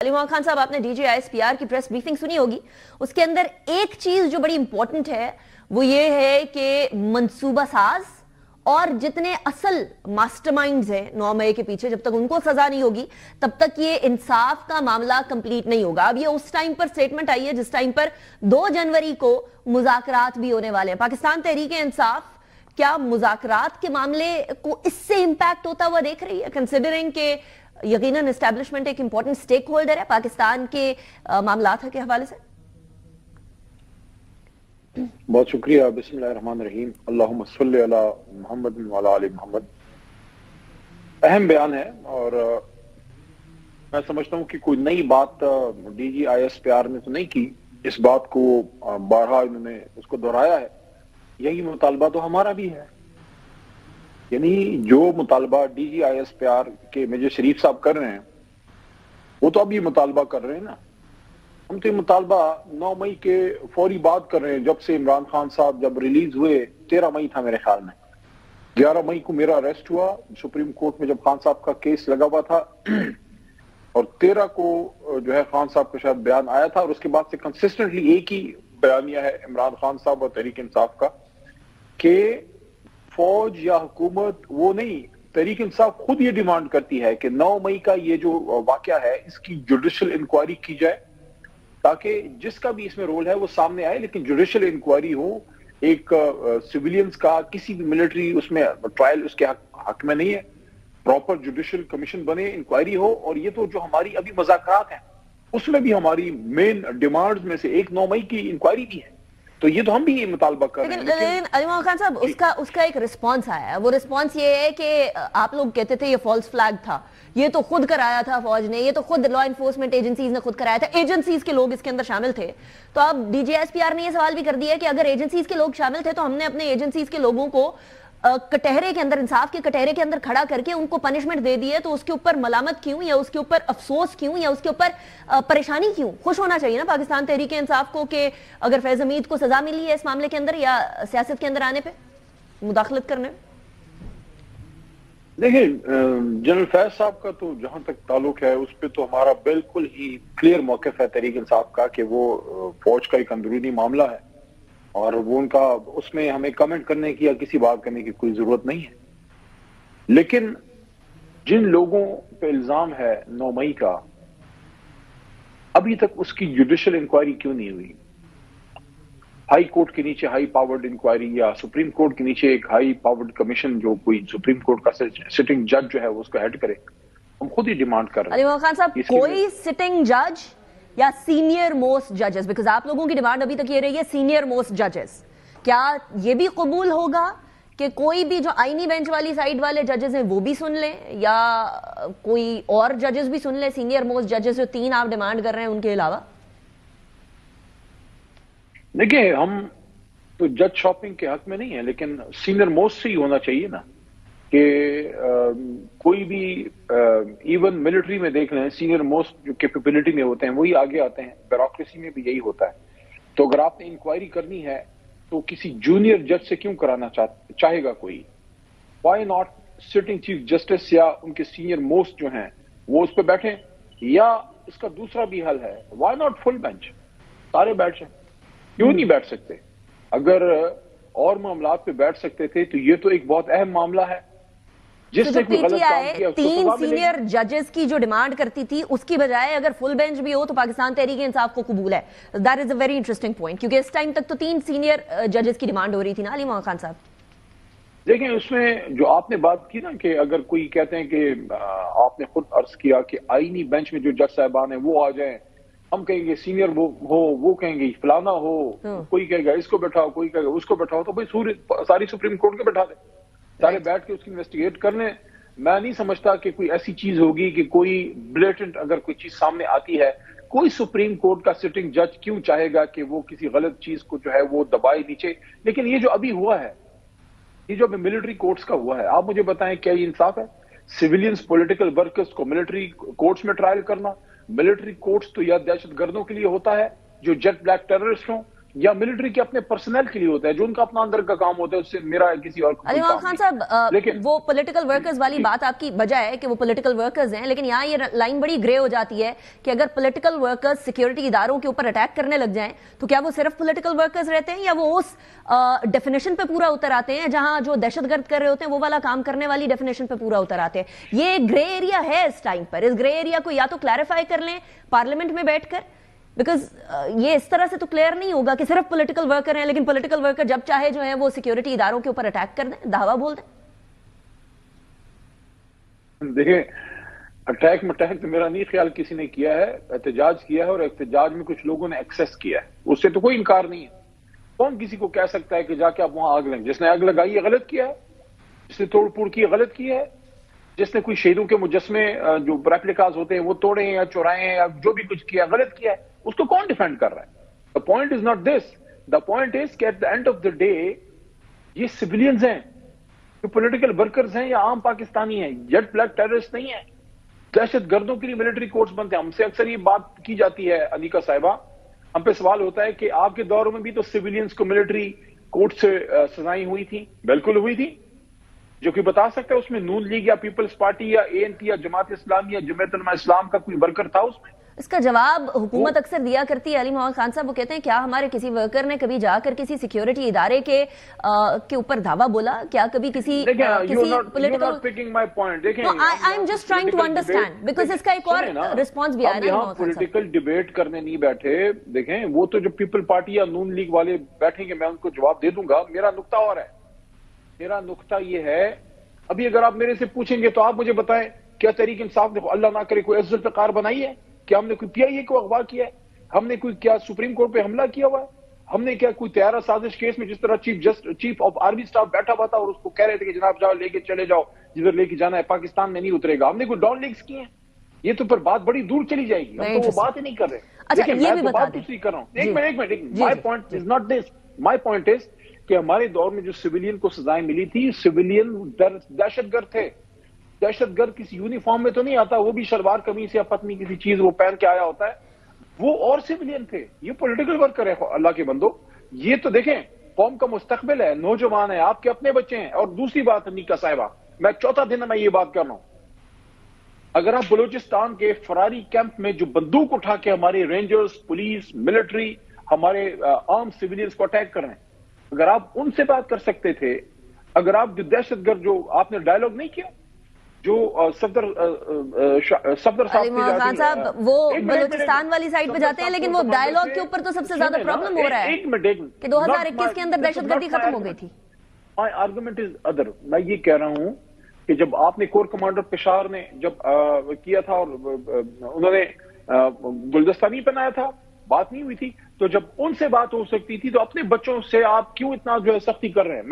علی محمد خان صاحب، آپ نے D G I S P R کی پریس بریفنگ سنی ہوگی. اس کے اندر ایک چیز جو بڑی امپورٹنٹ ہے وہ یہ ہے کہ منصوبہ ساز اور جتنے اصل ماسٹر مائنڈز ہیں 9 مئی کے پیچھے، جب تک ان کو سزا نہیں ہوگی تب تک یہ انصاف کا معاملہ کمپلیٹ نہیں ہوگا. اب یہ اس ٹائم پر سٹیٹمنٹ آئی ہے جس ٹائم پر 2 جنوری کو مذاکرات بھی ہونے والے ہیں. پاکستان تحریک انصاف کیا مذاکرات کے معاملے کو اس سے امپیکٹ ہوتا ہوا دیکھ رہی ہے، کنسیڈرنگ کہ یقیناً اسٹیبلشمنٹ ایک امپورٹنٹ سٹیک ہولڈر ہے پاکستان کے معاملات کے حوالے سے؟ بہت شکریہ. بسم اللہ الرحمن الرحیم. اللہم صلی علی محمد وعلی آل محمد. اہم بیان ہے اور میں سمجھتا ہوں کہ کوئی نئی بات D G I S P R نے تو نہیں کی. اس بات کو بارہا انہوں نے اس کو دہرایا ہے. یہی مطالبہ تو ہمارا بھی ہے. یعنی جو مطالبہ D G I S P R کے میجر شریف صاحب کر رہے ہیں وہ تو اب یہ مطالبہ کر رہے ہیں نا. ہم تو یہ مطالبہ 9 مئی کے فوری بعد کر رہے ہیں. جب سے عمران خان صاحب جب ریلیز ہوئے، 13 مئی تھا میرے خیال میں، 11 مئی کو میرا اریسٹ ہوا سپریم کورٹ میں جب خان صاحب کا کیس لگا ہوا تھا، اور 13 کو جو ہے خان صاحب کا شاید بیان آیا تھا، اور اس کے بعد سے کنسسٹنٹلی ایک ہی بیانیہ ہے عمران خان صاحب اور تحریک انصاف کا کہ فوج یا حکومت وہ نہیں، تحریک انصاف خود یہ ڈیمانڈ کرتی ہے کہ 9 مئی کا یہ جو واقعہ ہے اس کی جوڈیشل انکوائری کی جائے تاکہ جس کا بھی اس میں رول ہے وہ سامنے آئے، لیکن جوڈیشل انکوائری ہو. ایک سویلینز کا کسی بھی ملٹری اس میں ٹرائل اس کے حق میں نہیں ہے. پراپر جوڈیشل کمیشن بنے، انکوائری ہو. اور یہ تو جو ہماری ابھی مذاکرات ہیں اس میں بھی ہماری مین ڈیمانڈز میں سے ایک 9 مئی کی انکوائری بھی ہے. تو یہ تو ہم بھی یہ مطالبہ کر رہے ہیں. لیکن علی محمد خان صاحب اس کا ایک رسپانس آیا ہے. وہ رسپانس یہ ہے کہ آپ لوگ کہتے تھے یہ فالس فلیگ تھا، یہ تو خود کرایا تھا فوج نے، یہ تو خود لا انفورسمنٹ ایجنسیز نے خود کرایا تھا، ایجنسیز کے لوگ اس کے اندر شامل تھے. تو اب D G S P R نے یہ سوال بھی کر دیا کہ اگر ایجنسیز کے لوگ شامل تھے تو ہم نے اپنے ایجنسیز کے لوگوں کو کٹہرے کے اندر، انصاف کے کٹہرے کے اندر کھڑا کر کے ان کو پنشمنٹ دے دی ہے، تو اس کے اوپر ملامت کیوں، یا اس کے اوپر افسوس کیوں، یا اس کے اوپر پریشانی کیوں؟ خوش ہونا چاہیے نا پاکستان تحریک انصاف کو کہ اگر فیض حمید کو سزا ملی ہے اس معاملے کے اندر یا سیاست کے اندر آنے پہ، مداخلت کرنے. دیکھیں جنرل فیض صاحب کا تو جہاں تک تعلق ہے اس پہ تو ہمارا بالکل ہی کلیئر موقف ہے تحریک انصاف کا کہ وہ فوج کا ایک اندرونی معاملہ ہے اور وہ ان کا اس میں ہمیں کمنٹ کرنے کی یا کسی بات کرنے کی کوئی ضرورت نہیں ہے. لیکن جن لوگوں پہ الزام ہے 9 مئی کا، ابھی تک اس کی جوڈیشل انکوائری کیوں نہیں ہوئی؟ ہائی کورٹ کے نیچے ہائی پاورڈ انکوائری یا سپریم کورٹ کے نیچے ایک ہائی پاورڈ کمیشن جو کوئی سپریم کورٹ کا سٹنگ جج جو ہے وہ اس کو ہیڈ کرے. ہم خود ہی ڈیمانڈ کر رہے ہیں. علی محمد خان صاحب، کوئی سٹنگ جج یا سینئر موسٹ ججز، بیکاز آپ لوگوں کی ڈیمانڈ ابھی تک یہ رہی ہے سینئر موسٹ ججز، کیا یہ بھی قبول ہوگا کہ کوئی بھی جو آئینی بینچ والی سائیڈ والے ججز ہیں وہ بھی سن لیں، یا کوئی اور ججز بھی سن لیں، سینئر موسٹ ججز جو 3 آپ ڈیمانڈ کر رہے ہیں ان کے علاوہ؟ دیکھیں ہم تو جج شاپنگ کے حق میں نہیں ہے، لیکن سینئر موسٹ سے ہی ہونا چاہیے نا کہ کوئی بھی ایون ملٹری میں دیکھ لیں، سینئر موسٹ جو کیپیبلٹی میں ہوتے ہیں وہی آگے آتے ہیں. بیوروکریسی میں بھی یہی ہوتا ہے. تو اگر آپ نے انکوائری کرنی ہے تو کسی جونیئر جج سے کیوں کرانا چاہے گا کوئی؟ Why not sitting chief justice یا ان کے سینئر موسٹ جو ہیں وہ اس پہ بیٹھیں؟ یا اس کا دوسرا بھی حل ہے، وائی ناٹ فل بینچ، سارے بیٹھ جائیں. کیوں نہیں بیٹھ سکتے؟ اگر اور معاملات پہ بیٹھ سکتے تھے تو یہ تو ایک بہت اہم معاملہ ہے. جس نے کوئی غلط کام کیا 3 سینئر ججز کی جو ڈیمانڈ کرتی تھی اس کی بجائے اگر فل بینچ بھی ہو تو پاکستان تحریک انصاف کو قبول ہے. That is a very interesting point, کیونکہ اس ٹائم تک تو 3 سینئر ججز کی ڈیمانڈ ہو رہی تھی نا. علی محمد خان صاحب دیکھیں اس میں جو آپ نے بات کی نا کہ اگر کوئی کہتے ہیں کہ آپ نے خود عرض کیا کہ آئینی بینچ میں جو جج صاحبان ہیں وہ آ جائیں، ہم کہیں گے سینئر ہو، وہ کہیں گے فلانا ہو، کوئی کہے گا اس کو بیٹھاؤ، کوئی کہے گا اس کو بیٹھاؤ. تو بھائی ساری سپریم کورٹ کے بیٹھا دیں، سارے بیٹھ کے اس کی انویسٹیگیٹ کر لیں. میں نہیں سمجھتا کہ کوئی ایسی چیز ہوگی کہ کوئی بلیٹنٹ اگر کوئی چیز سامنے آتی ہے، کوئی سپریم کورٹ کا سٹنگ جج کیوں چاہے گا کہ وہ کسی غلط چیز کو جو ہے وہ دبائے نیچے. لیکن یہ جو ابھی ہوا ہے، یہ جو ابھی ملٹری کورٹس کا ہوا ہے، آپ مجھے بتائیں کیا یہ انصاف ہے؟ سویلینز پولیٹیکل ورکرز کو ملٹری کورٹس میں ٹرائل کرنا. ملٹری کورٹس تو یا دہشت گردوں کے لیے ہوتا ہے جو جیٹ بلیک ٹیررسٹ ہوں، یا ملٹری کے اپنے پرسنل کے لیے ہوتا ہے جو ان کا اپنا اندر کا کام ہوتا ہے، اس سے میرا کسی اور علی محمد خان صاحب، وہ پولیٹیکل ورکرز والی بات آپ کی بجا ہے کہ وہ پولیٹیکل ورکرز ہیں، لیکن یہاں یہ لائن بڑی گرے ہو جاتی ہے کہ اگر پولیٹیکل ورکرز سیکیورٹی اداروں کے اوپر اٹیک کرنے لگ جائیں تو کیا وہ صرف پولیٹیکل ورکرز رہتے ہیں یا وہ اس ڈیفینیشن پہ پورا اتر آتے ہیں جہاں جو دہشت گرد کر رہے ہوتے ہیں وہ والا کام کرنے والی ڈیفینیشن پہ پورا اتر آتے ہیں؟ یہ گرے ایریا ہے اس ٹائم پر. اس گرے ایریا کو یا تو کلیریفائی کر لیں پارلیمنٹ میں بیٹھ کر، بیکاز یہ اس طرح سے تو کلیئر نہیں ہوگا کہ صرف پولیٹیکل ورکر ہیں لیکن پولیٹیکل ورکر جب چاہے جو ہیں وہ سیکیورٹی اداروں کے اوپر اٹیک کر دیں، دعویٰ بول دیں. دیکھیں، اٹیک تو میرا نہیں خیال کسی نے کیا ہے، احتجاج کیا ہے اور احتجاج میں کچھ لوگوں نے ایکسس کیا ہے، اس سے تو کوئی انکار نہیں ہے. کون کسی کو کہہ سکتا ہے کہ جا کے آپ وہاں آگ لیں؟ جس نے آگ لگائی ہے غلط کیا ہے، جس نے توڑ پھوڑ کی غلط کیا ہے، جس نے کوئی شہیدوں کے مجسمے جو ریپلیکاز ہوتے ہیں وہ توڑے ہیں یا چورائے ہیں یا جو بھی کچھ کیا غلط کیا ہے، اس کو کون ڈیفینڈ کر رہا ہے؟ The point is not this. The point is کہ at the end of the day یہ سویلینز ہیں، جو پولیٹیکل ورکرز ہیں یا عام پاکستانی ہیں، جیٹ بلیک ٹیررسٹ نہیں ہیں. دہشت گردوں کے لیے ملٹری کورٹس بنتے ہیں. ہم سے اکثر یہ بات کی جاتی ہے انیکا صاحبہ، ہم پہ سوال ہوتا ہے کہ آپ کے دور میں بھی تو سویلینز کو ملٹری کورٹ سے سزائیں ہوئی تھی. بالکل ہوئی تھی. جو کہ بتا سکتا ہے اس میں نون لیگ یا پیپلز پارٹی یا ANP یا جماعت اسلامی یا جمعیت علماء اسلام کا کوئی ورکر تھا اس میں؟ اس کا جواب حکومت اکثر دیا کرتی ہے. علی محمد خان صاحب وہ کہتے ہیں کیا ہمارے کسی ورکر نے کبھی جا کر کسی سیکیورٹی ادارے کے اوپر دعویٰ بولا؟ کیا کبھی کسی political I am just trying to understand because اس کا ایک اور رسپانس بھی آیا نا. یہاں پولیٹیکل ڈیبیٹ کرنے نہیں بیٹھے. دیکھیں وہ تو جو پیپل پارٹی یا نون لیگ والے بیٹھیں گے میں ان کو جواب دے دوں گا. میرا نقطہ اور ہے. میرا نقطہ یہ ہے، ابھی اگر آپ میرے سے پوچھیں گے تو آپ مجھے بتائیں کیا تحریک انصاف نے اللہ نہ کرے کوئی عزت الفقار بنائی ہے؟ کیا ہم نے کوئی PIA کو اغوا کیا ہے؟ ہم نے کوئی کیا سپریم کورٹ پہ حملہ کیا ہوا ہے؟ ہم نے کیا کوئی طیارہ سازش کیس میں جس طرح چیف آف آرمی اسٹاف بیٹھا ہوا تھا اور اس کو کہہ رہے تھے کہ جناب جاؤ لے کے چلے جاؤ جدھر لے کے جانا ہے، پاکستان میں نہیں اترے گا؟ ہم نے کوئی ڈاؤن لیگز کی ہیں؟ یہ تو پر بات بڑی دور چلی جائے گی. ہم تو وہ بات ہی نہیں کر رہے. دیکھیں میں تو بات دوسری کر رہا ہوں. ایک minute my point is not this. My point is کہ ہمارے دور میں جو سویلین کو سزائیں ملی تھی، سویلین دہشت گرد تھے. دہشت گرد کسی یونیفارم میں تو نہیں آتا، وہ بھی شلوار قمیص یا پتنی کسی چیز وہ پہن کے آیا ہوتا ہے. وہ اور سویلین تھے. یہ پولیٹیکل ورکر ہے اللہ کے بندو. یہ تو دیکھیں قوم کا مستقبل ہے، نوجوان ہے، آپ کے اپنے بچے ہیں. اور دوسری بات نیکا صاحبہ، میں چوتھا دن میں یہ بات کر رہا ہوں، اگر آپ بلوچستان کے فراری کیمپ میں جو بندوق اٹھا کے ہمارے رینجرز، پولیس، ملٹری، ہمارے عام سویلینز کو اٹیک کر رہے ہیں، اگر آپ ان سے بات کر سکتے تھے، اگر آپ جو دہشت گرد جو آپ نے ڈائلوگ نہیں کیا جو صفدر خان صاحب وہ بلوچستان والی سائڈ پہ جاتے ہیں، لیکن وہ ڈائلوگ کے اوپر تو سب سے زیادہ پرابلم ہو رہا ہے کہ 2021 کے اندر دہشت گردی ختم ہو گئی تھی. مائی آرگومنٹ از ادر. میں یہ کہہ رہا ہوں کہ جب آپ نے کور کمانڈر پشاور نے جب کیا تھا اور انہوں نے گلدستہ نہیں پہنایا تھا، بات نہیں ہوئی تھی، تو جب ان سے بات ہو سکتی تھی تو اپنے بچوں سے آپ کیوں اتنا جو ہے سختی کر رہے ہیں؟